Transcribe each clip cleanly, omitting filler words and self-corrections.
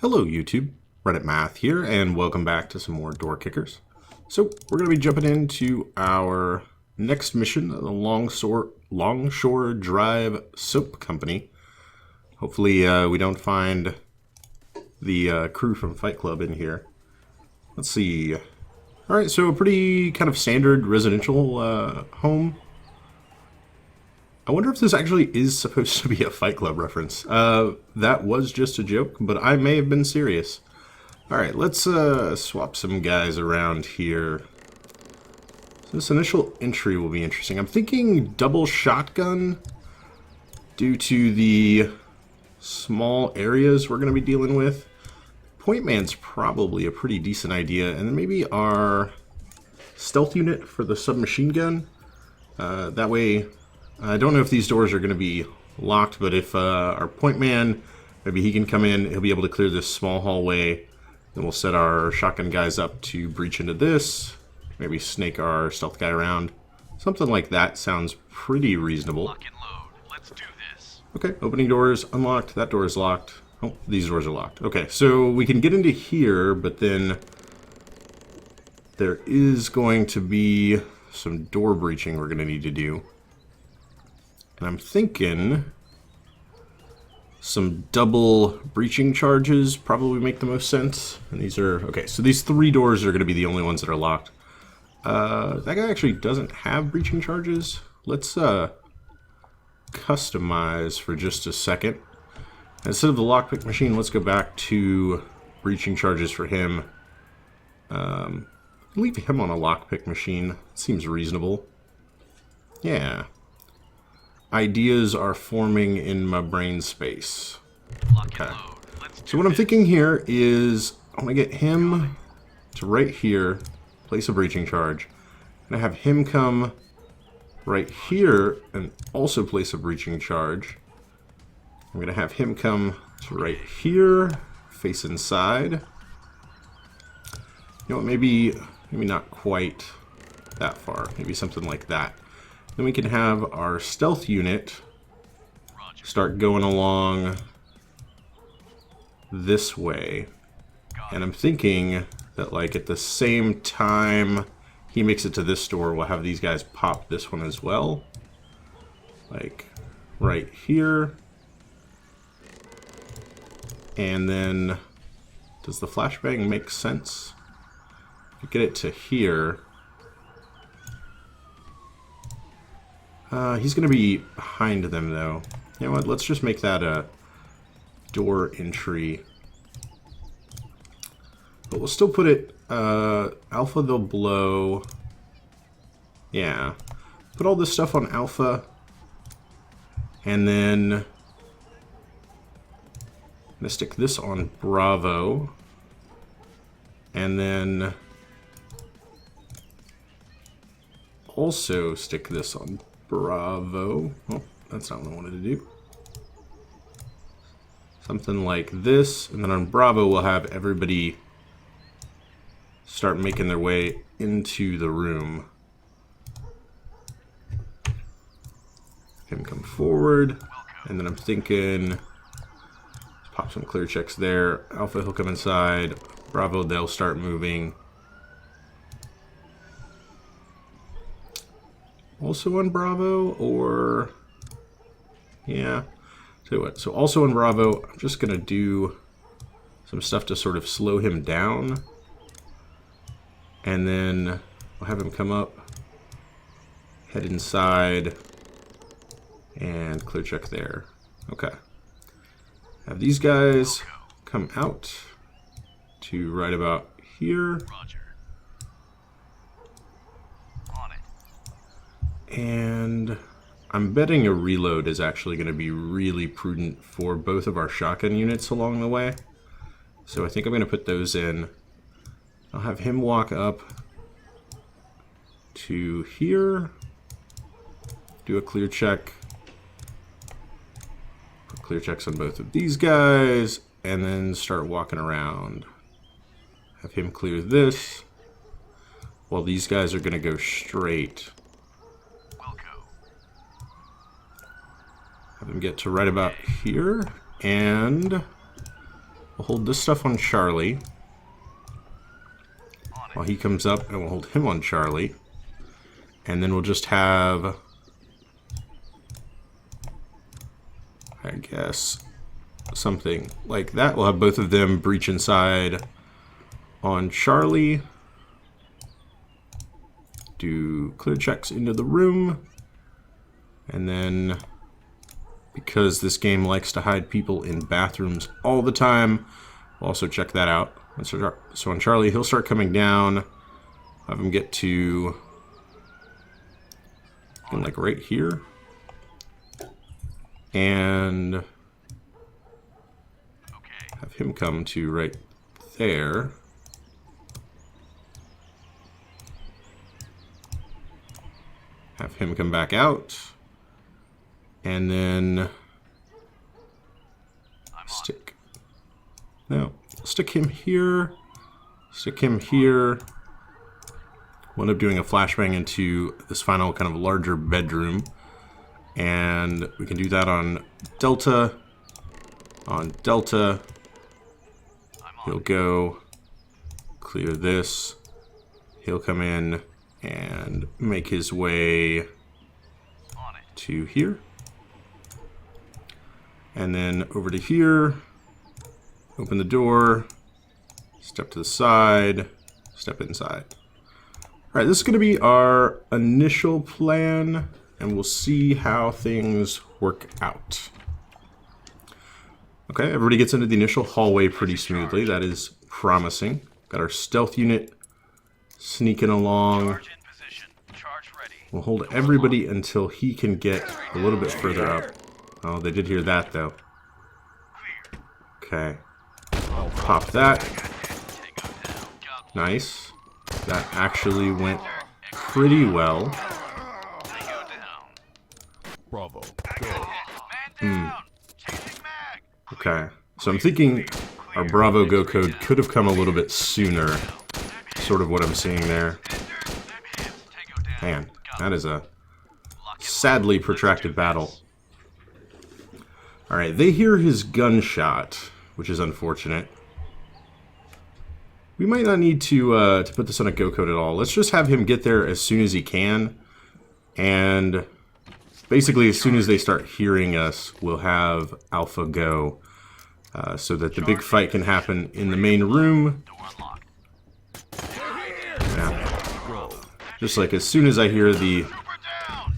Hello YouTube, Reddit Math here, and welcome back to some more door kickers. So we're going to be jumping into our next mission, the Longshore Drive Soap Company. Hopefully we don't find the crew from Fight Club in here. Let's see. Alright, so a pretty kind of standard residential home. I wonder if this actually is supposed to be a Fight Club reference. That was just a joke, but I may have been serious. Alright, let's swap some guys around here. So this initial entry will be interesting. I'm thinking double shotgun due to the small areas we're going to be dealing with. Point man's probably a pretty decent idea, and then maybe our stealth unit for the submachine gun. That way, I don't know if these doors are going to be locked, but if our point man, maybe he can come in, he'll be able to clear this small hallway. Then we'll set our shotgun guys up to breach into this. Maybe snake our stealth guy around. Something like that sounds pretty reasonable. Lock and load. Let's do this. Okay, opening doors unlocked. That door is locked. Oh, these doors are locked. Okay, so we can get into here, but then there is going to be some door breaching we're going to need to do. And I'm thinking some double breaching charges probably make the most sense. And these are, okay, so these three doors are going to be the only ones that are locked. That guy actually doesn't have breaching charges. Let's customize for just a second. Instead of the lockpick machine, let's go back to breaching charges for him. Leave him on a lockpick machine. Seems reasonable. Yeah. Ideas are forming in my brain space. Okay. So what I'm thinking here is I want to get him to right here, place a breaching charge. I'm going to have him come right here and also place a breaching charge. I'm going to have him come to right here, face inside. You know what, maybe not quite that far. Maybe something like that. Then we can have our stealth unit start going along this way. And I'm thinking that like at the same time he makes it to this door, we'll have these guys pop this one as well. Like right here. And then does the flashbang make sense? Get it to here. He's going to be behind them, though. You know what? Let's just make that a door entry. But we'll still put it... Alpha, they'll blow. Yeah. Put all this stuff on Alpha. And then... I'm going to stick this on Bravo. And then... also stick this on Bravo. Oh, that's not what I wanted to do. Something like this, and then on Bravo we'll have everybody start making their way into the room. Him come forward, and then I'm thinking pop some clear checks there. Alpha, he'll come inside. Bravo, they'll start moving. Also on Bravo, or yeah, tell you what, so also on Bravo, I'm just gonna do some stuff to sort of slow him down, and then I'll have him come up, head inside, and clear check there. Okay, have these guys come out to right about here. And I'm betting a reload is actually going to be really prudent for both of our shotgun units along the way. So I think I'm going to put those in. I'll have him walk up to here, do a clear check, put clear checks on both of these guys, and then start walking around. Have him clear this, while these guys are going to go straight. Have him get to right about here, and We'll hold this stuff on Charlie while he comes up, and we'll hold him on Charlie. And then we'll just have, I guess, something like that. We'll have both of them breach inside on Charlie. Do clear checks into the room. And then, because this game likes to hide people in bathrooms all the time, we'll also check that out. So on Charlie, he'll start coming down. Have him get to, like, right here. And have him come to right there. Have him come back out. And then stick him here. Stick him here. We'll end up doing a flashbang into this final kind of larger bedroom. And we can do that on Delta. On Delta, he'll go clear this. He'll come in and make his way to here. And then over to here, open the door, step to the side, step inside. All right, this is going to be our initial plan, and we'll see how things work out. Okay, everybody gets into the initial hallway pretty smoothly. That is promising. Got our stealth unit sneaking along. We'll hold everybody until he can get a little bit further up. Oh, they did hear that, though. Okay. Pop that. Nice. That actually went pretty well. Bravo. Okay. So I'm thinking our Bravo Go code could have come a little bit sooner. Sort of what I'm seeing there. Man, that is a sadly protracted battle. Alright, they hear his gunshot, which is unfortunate. We might not need to put this on a go code at all. Let's just have him get there as soon as he can. And basically, as soon as they start hearing us, we'll have Alpha go. So that the big fight can happen in the main room. Yeah. Just like as soon as I hear the...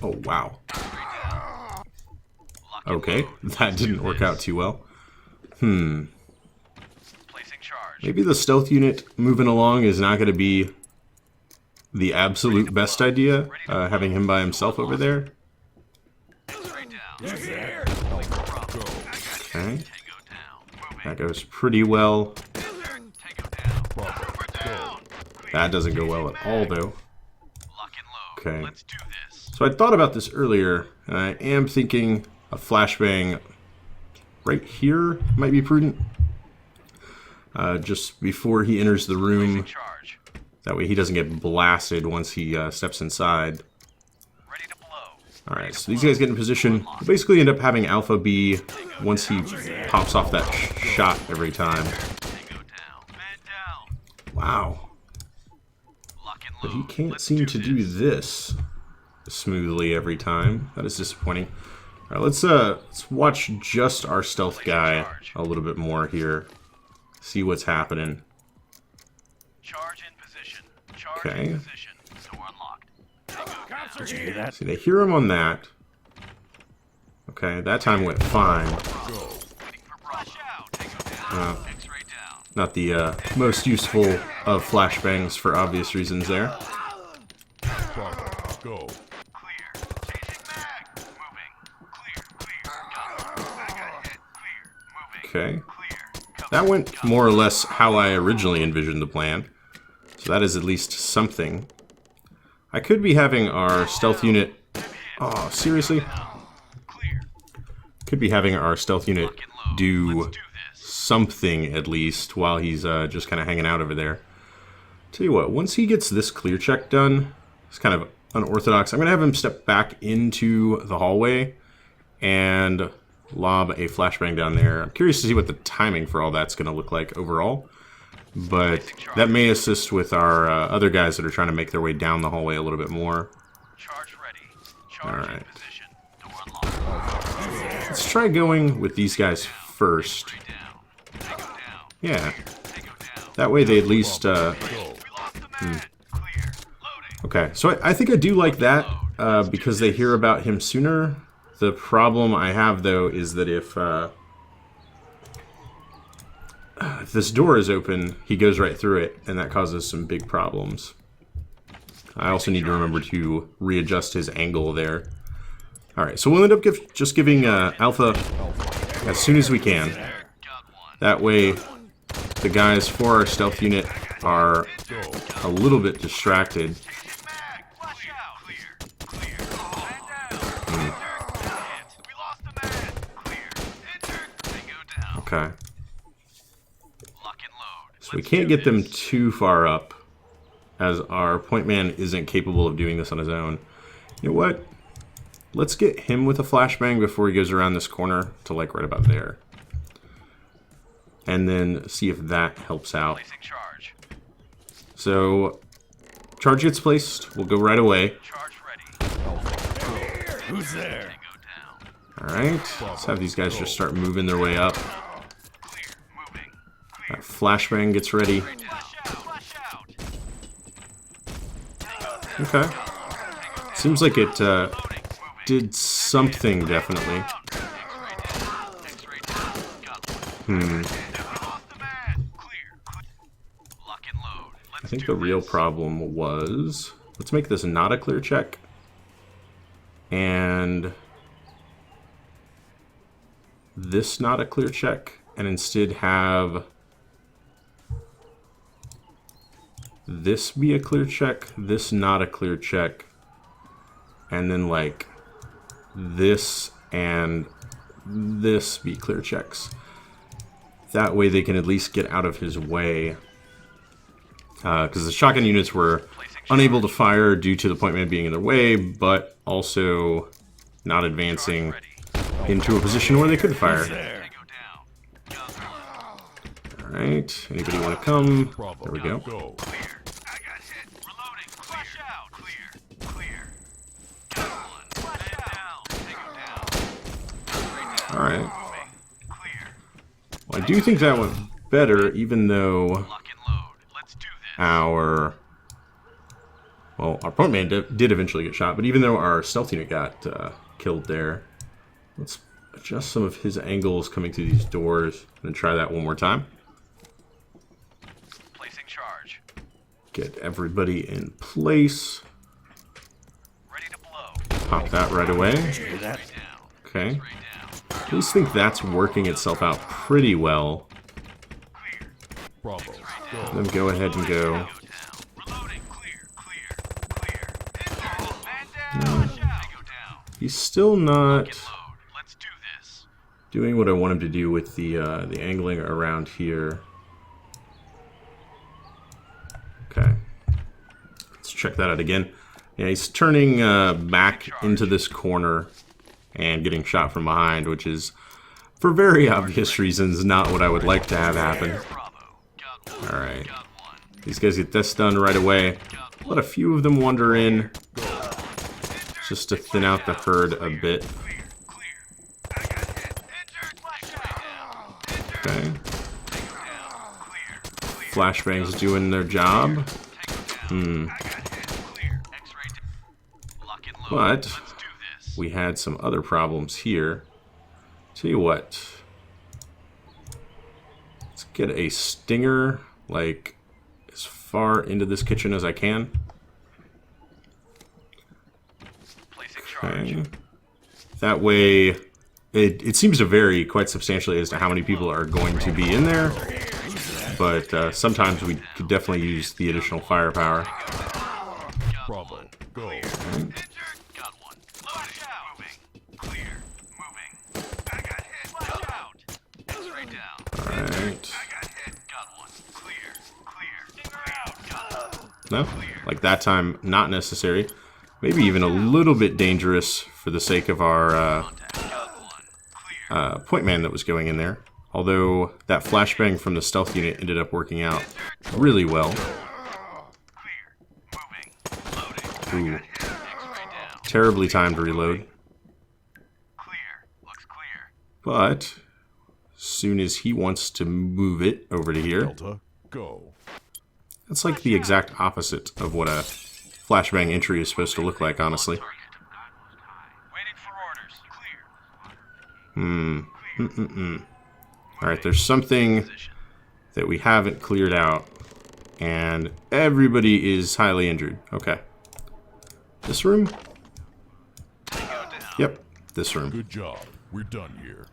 Oh, wow. Okay, that didn't work out too well. Maybe the stealth unit moving along is not going to be the absolute best idea, having him by himself over there. Okay. That goes pretty well. That doesn't go well at all, though. Okay. So I thought about this earlier, and I am thinking a flashbang right here might be prudent. Just before he enters the room. That way he doesn't get blasted once he steps inside. Alright, so these guys get in position. We'll basically end up having Alpha be, once he pops off that shot every time. Wow. But he can't seem to do this smoothly every time. That is disappointing. Alright, let's watch just our stealth guy a little bit more here. See what's happening. Okay. Did you hear that? See, they hear him on that. Okay, that time went fine. Not the most useful of flashbangs for obvious reasons there. Go. Okay. That went more or less how I originally envisioned the plan. So that is at least something. I could be having our stealth unit... Oh, seriously? Could be having our stealth unit do something, at least, while he's just kind of hanging out over there. Tell you what, once he gets this clear check done, it's kind of unorthodox. I'm going to have him step back into the hallway, and lob a flashbang down there. I'm curious to see what the timing for all that's going to look like overall. But that may assist with our other guys that are trying to make their way down the hallway a little bit more. Charge ready. Charge in position. Door unlocked. Let's try going with these guys first. Yeah. That way they at least... Okay, so I think I do like that because they hear about him sooner. The problem I have, though, is that if this door is open, he goes right through it, and that causes some big problems. I also need to remember to readjust his angle there. Alright, so we'll end up just giving Alpha as soon as we can. That way, the guys for our stealth unit are a little bit distracted. Okay. So we can't get them too far up, as our point man isn't capable of doing this on his own. You know what? Let's get him with a flashbang before he goes around this corner to like right about there. And then see if that helps out. So, charge gets placed. We'll go right away. Who's there? Alright, let's have these guys just start moving their way up. That flashbang gets ready. Okay. Seems like it did something, definitely. I think the real problem was... Let's make this not a clear check. And... this not a clear check. And instead have... this be a clear check, this not a clear check. And then like... this and this be clear checks. That way they can at least get out of his way. Because the shotgun units were unable to fire due to the point man being in their way, but also not advancing into a position where they could fire. Alright, anybody want to come? There we go. Alright. Well, I do think that went better, even though our point man did eventually get shot, but even though our stealth unit got killed there, let's adjust some of his angles coming through these doors and try that one more time. Placing charge. Get everybody in place. Ready to blow. Pop that right away. Okay. At least think that's working itself out pretty well. Bravo. Then go ahead and go. No. He's still not doing what I want him to do with the angling around here. Okay. Let's check that out again. Yeah, he's turning back into this corner and getting shot from behind, which is, for very obvious reasons, not what I would like to have happen. Alright. These guys get this done right away. Let a few of them wander in, just to thin out the herd a bit. Okay. Flashbangs doing their job. But we had some other problems here. Tell you what. Let's get a stinger, like, as far into this kitchen as I can. Okay. That way, it seems to vary quite substantially as to how many people are going to be in there. But sometimes we could definitely use the additional firepower. Bravo. Go. Alright. No? Like that time, not necessary. Maybe even a little bit dangerous for the sake of our point man that was going in there. Although that flashbang from the stealth unit ended up working out really well. Ooh. Terribly timed reload. But as soon as he wants to move it over to here, Delta, go. that's like the exact opposite of what a flashbang entry is supposed to look like, honestly. Alright, there's something that we haven't cleared out, and everybody is highly injured. Okay. This room? Yep, this room. Good job. We're done here.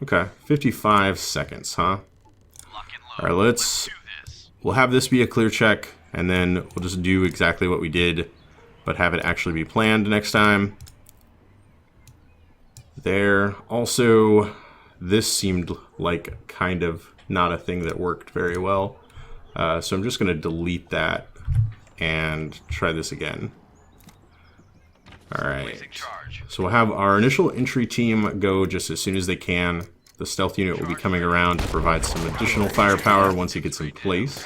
Okay, 55 seconds, huh? Alright, we'll have this be a clear check, and then we'll just do exactly what we did, but have it actually be planned next time. There. Also, this seemed like kind of not a thing that worked very well. So I'm just going to delete that and try this again. Alright. So we'll have our initial entry team go just as soon as they can. The stealth unit will be coming around to provide some additional firepower once it gets in place.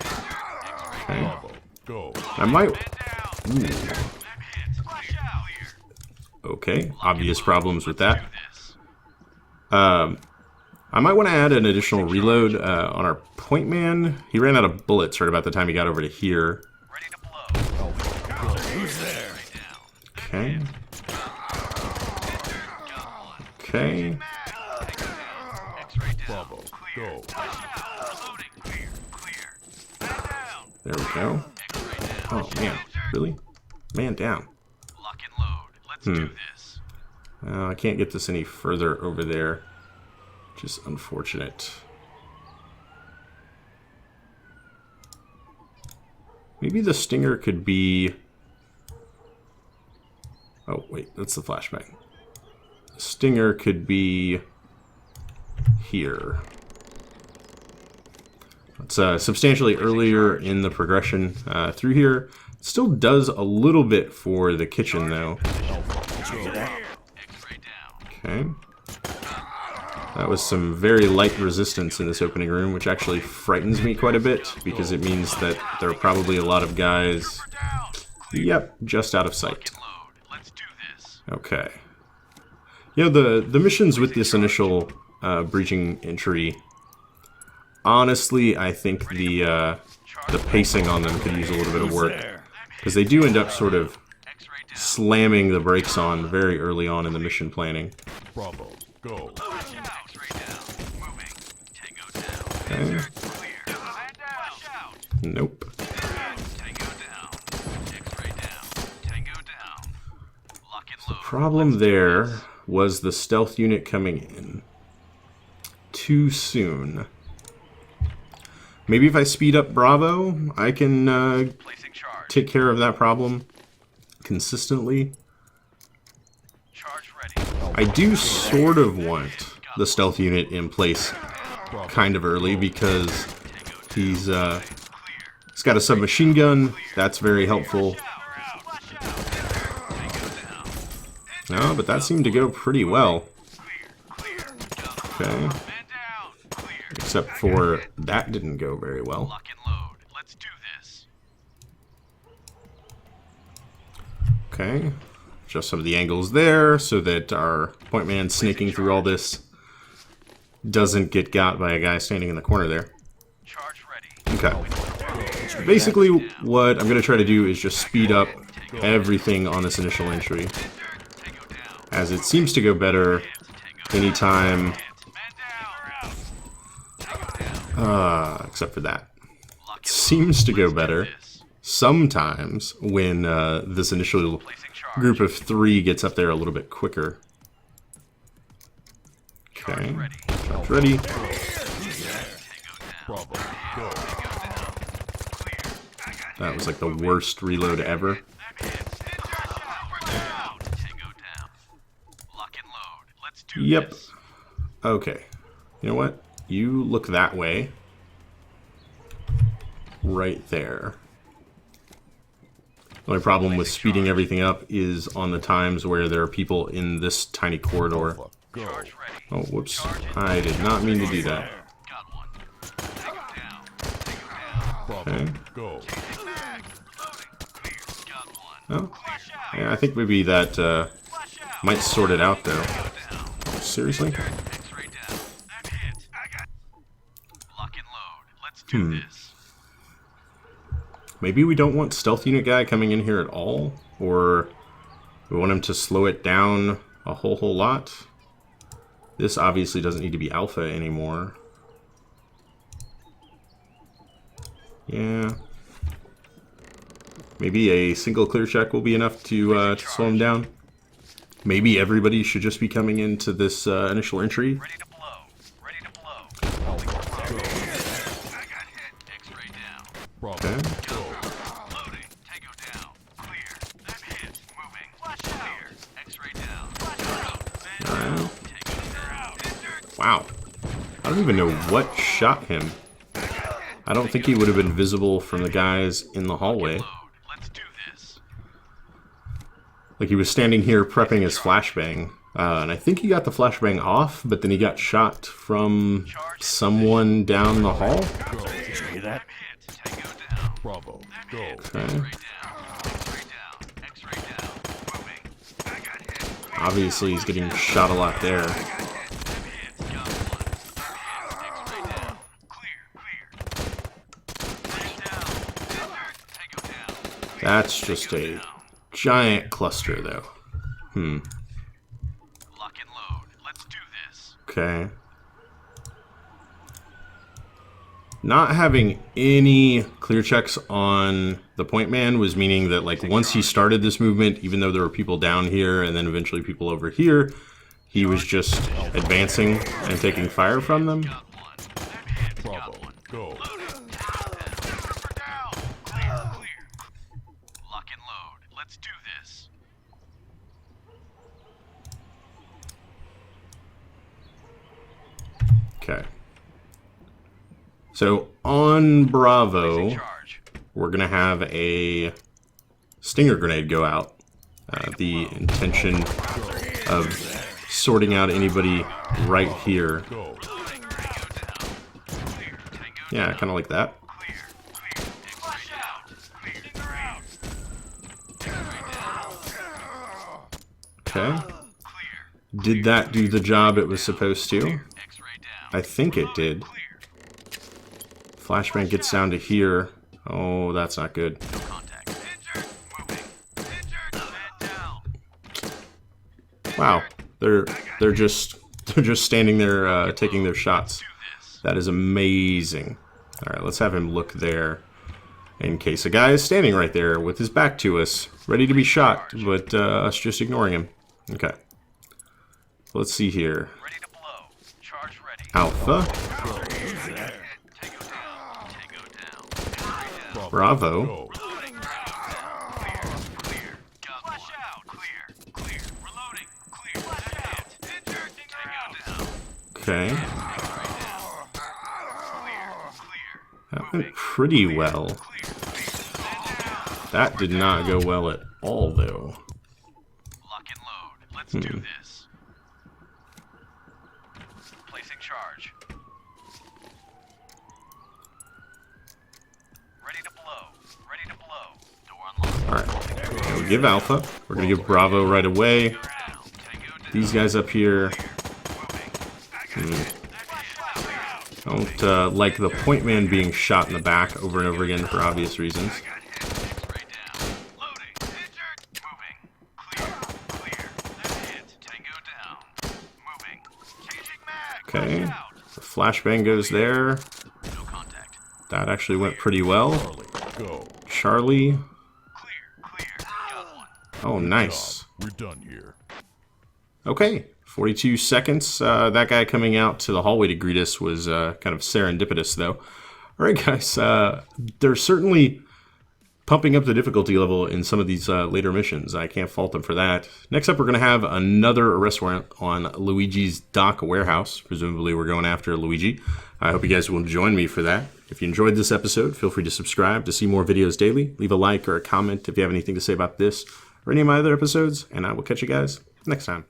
Okay. Go. I might... Ooh. Okay, obvious problems with that. I might want to add an additional reload on our point man. He ran out of bullets right about the time he got over to here. Who's there? Okay. Okay. Bravo, go. There we go. Oh, man. Really? Man down. I can't get this any further over there. Which is unfortunate. Maybe the stinger could be... Oh, wait. That's the flashbang. The stinger could be... here. It's substantially earlier in the progression through here. It still does a little bit for the kitchen, though. Okay. That was some very light resistance in this opening room, which actually frightens me quite a bit, because it means that there are probably a lot of guys... Yep, just out of sight. Okay. You know, the missions with this initial breaching entry... Honestly, I think the pacing on them could use a little bit of work, because they do end up sort of slamming the brakes on very early on in the mission planning. Bravo, go. Okay. Nope. The problem there was the stealth unit coming in too soon. Maybe if I speed up Bravo, I can take care of that problem consistently. I do sort of want the stealth unit in place kind of early because he's got a submachine gun. That's very helpful. No, but that seemed to go pretty well. Okay. Except for that didn't go very well. Okay. Just some of the angles there so that our point man snaking through all this doesn't get got by a guy standing in the corner there. Okay. Basically, what I'm going to try to do is just speed up everything on this initial entry, as it seems to go better anytime, except for that. It seems to go better sometimes when this initial group of 3 gets up there a little bit quicker. Okay, charge ready. That was like the worst reload ever. Yep. Okay. You know what? You look that way. Right there. The only problem with speeding everything up is on the times where there are people in this tiny corridor. Alpha, go. Charge ready. Oh, whoops. I did not mean to do that. Got one. Take him down. Take him down. Bravo, Okay. go. Changing mag. Loading. Clear. Got one. Oh, Flash out. yeah, I think maybe that Flash out. might sort it out, though. Down. Seriously? X-ray down. That hit. I got. Lock and load. Let's do this. Maybe we don't want Stealth Unit Guy coming in here at all? Or we want him to slow it down a whole lot? This obviously doesn't need to be Alpha anymore. Yeah. Maybe a single clear check will be enough to slow him down. Maybe everybody should just be coming into this initial entry. Ready to blow. Ready to blow. I got hit. X-ray down. Bravo, Okay. go. Loading. Tango down. Clear. That hit. Moving. Flash clear. X-ray down. Flash out. Alright. Tango down. Injured. Wow. I don't even know what shot him. I don't think he would have been visible from the guys in the hallway. Load. Let's do this. Like he was standing here prepping his flashbang. And I think he got the flashbang off, but then he got shot from someone down the hall. That hit. Tango down. Bravo, go. Okay. X-ray down. X-ray down. X-ray down. Moving. I got hit. Obviously he's getting shot a lot there. That hit. Got one. X-ray down. Clear. Man down. Injured. Tango down. That's just a giant cluster though. Lock and load. Let's do this. Okay. Not having any clear checks on the point man was meaning that like once he started this movement, even though there were people down here and then eventually people over here, he was just advancing and taking fire from them. Got one. That hit. Bravo, Got one. go. Loading. Trooper down. Clear. Clear. Lock and load. Let's do this. Okay. So on Bravo, Charge. we're gonna have a stinger grenade go out. The intention of sorting out anybody right here. Go. Loading. Tango down. Clear. Tango Yeah, kind of like that. clear. Clear. Flash out. Clear. Stinger out. Okay. Clear. Did that do the job it was supposed to? X-ray down. I think it did. Clear. Flashbang gets down to here. Oh, that's not good. No contact. Injured. Moving. Injured. Man down. Wow. They're just standing there taking their shots. Do this. That is amazing. All right, let's have him look there in case a guy is standing right there with his back to us, ready to be shot, but us just ignoring him. Okay. Let's see here. Ready to blow. Charge ready. Alpha, Tango down. Tango down. X-ray down. Bravo. Go. Loading. Clear. Clear. Got flash out. Clear. Clear. Reloading. Clear. Flash out. Injured. Tango down. Okay. Clear. Clear. That went pretty well. Clear. Man down. That did not go well at all, though. Lock and load. Let's do this. Placing charge. Ready to blow. Ready to blow. Door unlocked. All right. We give Alpha. We're gonna give Bravo right away. Down. Tango down. These guys up here Moving. don't like the point man being shot in the back over and over again for obvious reasons. X-ray down. Loading. Injured. Moving. Clear. Clear. That hit. Tango down. Moving. Changing mag. Okay. Flash out. The flashbang goes there. No contact. That actually went pretty well. Go. Charlie. Clear. Clear. Got one. Oh, nice. We're done here. Okay. 42 seconds. That guy coming out to the hallway to greet us was kind of serendipitous, though. All right, guys. They're certainly pumping up the difficulty level in some of these later missions. I can't fault them for that. Next up, we're going to have another arrest warrant on Luigi's Dock Warehouse. Presumably, we're going after Luigi. I hope you guys will join me for that. If you enjoyed this episode, feel free to subscribe to see more videos daily. Leave a like or a comment if you have anything to say about this or any of my other episodes, and I will catch you guys next time.